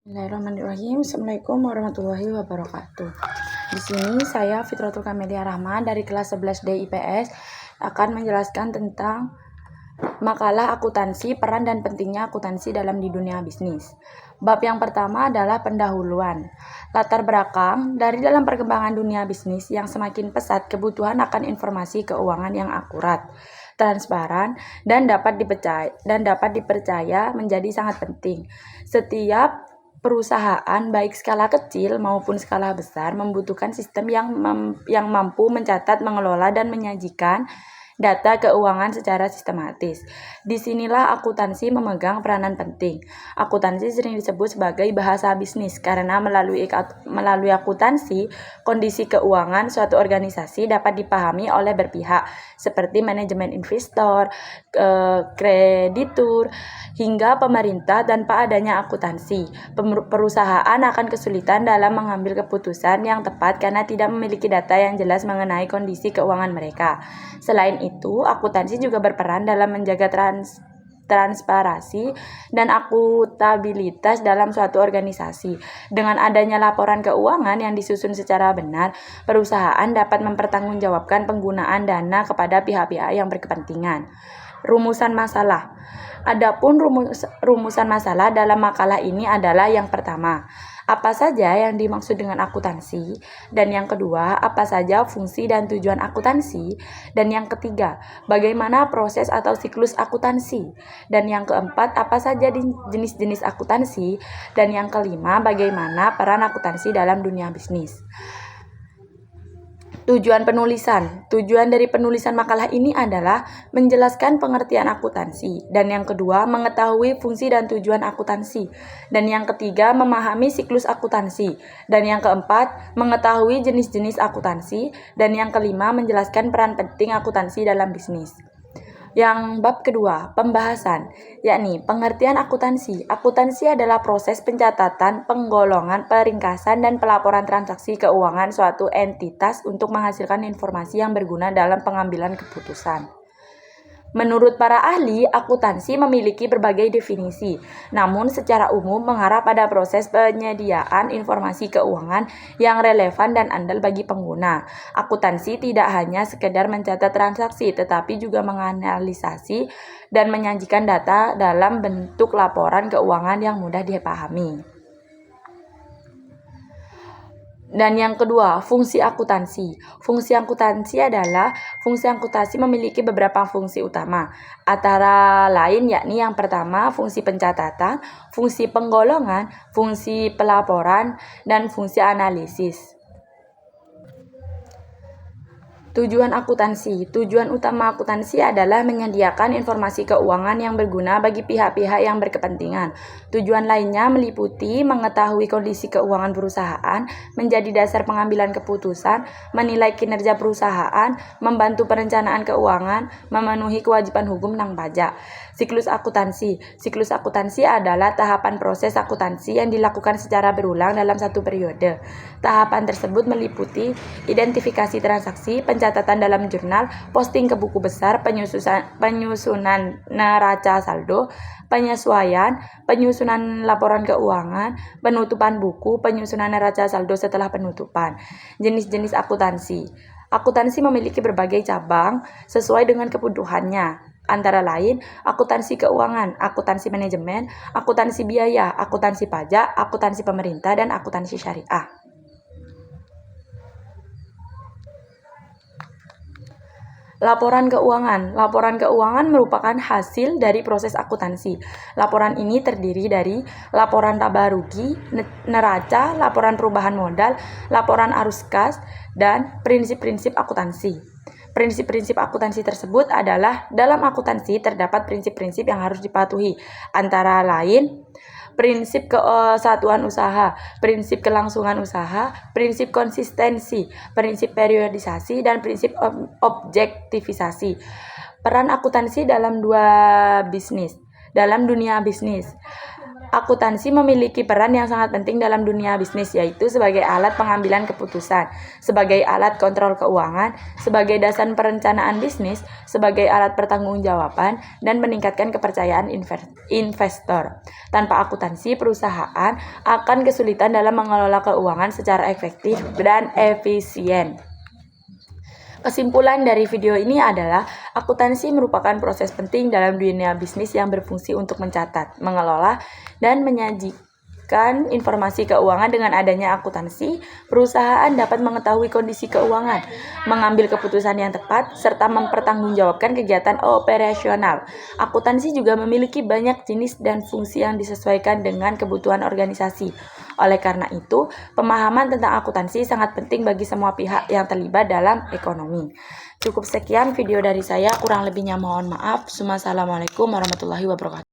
Bismillahirrahmanirrahim. Assalamualaikum warahmatullahi wabarakatuh. Di sini saya Fitratul Kamelia Rahma dari kelas 11D IPS akan menjelaskan tentang makalah akuntansi, peran dan pentingnya akuntansi dalam di dunia bisnis. Bab yang pertama adalah pendahuluan. Latar belakang dari dalam perkembangan dunia bisnis yang semakin pesat, kebutuhan akan informasi keuangan yang akurat, transparan dan dapat dipercaya menjadi sangat penting. Setiap perusahaan baik skala kecil maupun skala besar membutuhkan sistem yang mampu mencatat, mengelola dan menyajikan data keuangan secara sistematis. Disinilah akuntansi memegang peranan penting. Akuntansi sering disebut sebagai bahasa bisnis karena melalui akuntansi, kondisi keuangan suatu organisasi dapat dipahami oleh berpihak seperti manajemen investor, kreditur, hingga pemerintah. Tanpa adanya akuntansi, perusahaan akan kesulitan dalam mengambil keputusan yang tepat karena tidak memiliki data yang jelas mengenai kondisi keuangan mereka. Selain itu, akuntansi juga berperan dalam menjaga transparansi dan akuntabilitas dalam suatu organisasi. Dengan adanya laporan keuangan yang disusun secara benar, perusahaan dapat mempertanggungjawabkan penggunaan dana kepada pihak-pihak yang berkepentingan. Rumusan masalah. Adapun rumusan masalah dalam makalah ini adalah yang pertama, apa saja yang dimaksud dengan akuntansi, dan yang kedua, apa saja fungsi dan tujuan akuntansi, dan yang ketiga, bagaimana proses atau siklus akuntansi, dan yang keempat, apa saja jenis-jenis akuntansi, dan yang kelima, bagaimana peran akuntansi dalam dunia bisnis. Tujuan penulisan. Tujuan dari penulisan makalah ini adalah menjelaskan pengertian akuntansi, dan yang kedua, mengetahui fungsi dan tujuan akuntansi, dan yang ketiga, memahami siklus akuntansi, dan yang keempat, mengetahui jenis-jenis akuntansi, dan yang kelima, menjelaskan peran penting akuntansi dalam bisnis. Yang bab kedua, pembahasan, yakni pengertian akuntansi. Akuntansi adalah proses pencatatan, penggolongan, peringkasan, dan pelaporan transaksi keuangan suatu entitas untuk menghasilkan informasi yang berguna dalam pengambilan keputusan. Menurut para ahli, akuntansi memiliki berbagai definisi, namun secara umum mengarah pada proses penyediaan informasi keuangan yang relevan dan andal bagi pengguna. Akuntansi tidak hanya sekedar mencatat transaksi, tetapi juga menganalisasi dan menyajikan data dalam bentuk laporan keuangan yang mudah dipahami. Dan yang kedua, fungsi akuntansi. Fungsi akuntansi memiliki beberapa fungsi utama, antara lain yakni yang pertama, fungsi pencatatan, fungsi penggolongan, fungsi pelaporan, dan fungsi analisis. Tujuan akuntansi. Tujuan utama akuntansi adalah menyediakan informasi keuangan yang berguna bagi pihak-pihak yang berkepentingan. Tujuan lainnya meliputi mengetahui kondisi keuangan perusahaan, menjadi dasar pengambilan keputusan, menilai kinerja perusahaan, membantu perencanaan keuangan, memenuhi kewajiban hukum dan pajak. Siklus akuntansi. Siklus akuntansi adalah tahapan proses akuntansi yang dilakukan secara berulang dalam satu periode. Tahapan tersebut meliputi identifikasi transaksi, pencatatan dalam jurnal, posting ke buku besar, penyusunan neraca saldo, penyesuaian, penyusunan laporan keuangan, penutupan buku, penyusunan neraca saldo setelah penutupan. Jenis-jenis akuntansi. Akuntansi memiliki berbagai cabang sesuai dengan kebutuhannya. Antara lain, akuntansi keuangan, akuntansi manajemen, akuntansi biaya, akuntansi pajak, akuntansi pemerintah, dan akuntansi syariah. Laporan keuangan. Laporan keuangan merupakan hasil dari proses akuntansi. Laporan ini terdiri dari laporan laba rugi, neraca, laporan perubahan modal, laporan arus kas, dan prinsip-prinsip akuntansi. Prinsip-prinsip akuntansi tersebut adalah dalam akuntansi terdapat prinsip-prinsip yang harus dipatuhi, antara lain prinsip kesatuan usaha, prinsip kelangsungan usaha, prinsip konsistensi, prinsip periodisasi, dan prinsip objektivisasi. Peran akuntansi dalam dunia bisnis. Akuntansi memiliki peran yang sangat penting dalam dunia bisnis, yaitu sebagai alat pengambilan keputusan, sebagai alat kontrol keuangan, sebagai dasar perencanaan bisnis, sebagai alat pertanggungjawaban, dan meningkatkan kepercayaan investor. Tanpa akuntansi, perusahaan akan kesulitan dalam mengelola keuangan secara efektif dan efisien. Kesimpulan dari video ini adalah akuntansi merupakan proses penting dalam dunia bisnis yang berfungsi untuk mencatat, mengelola, dan menyajikan informasi keuangan. Dengan adanya akuntansi, perusahaan dapat mengetahui kondisi keuangan, mengambil keputusan yang tepat, serta mempertanggungjawabkan kegiatan operasional. Akuntansi juga memiliki banyak jenis dan fungsi yang disesuaikan dengan kebutuhan organisasi. Oleh karena itu, pemahaman tentang akuntansi sangat penting bagi semua pihak yang terlibat dalam ekonomi. Cukup sekian video dari saya, kurang lebihnya mohon maaf. Wassalamualaikum warahmatullahi wabarakatuh.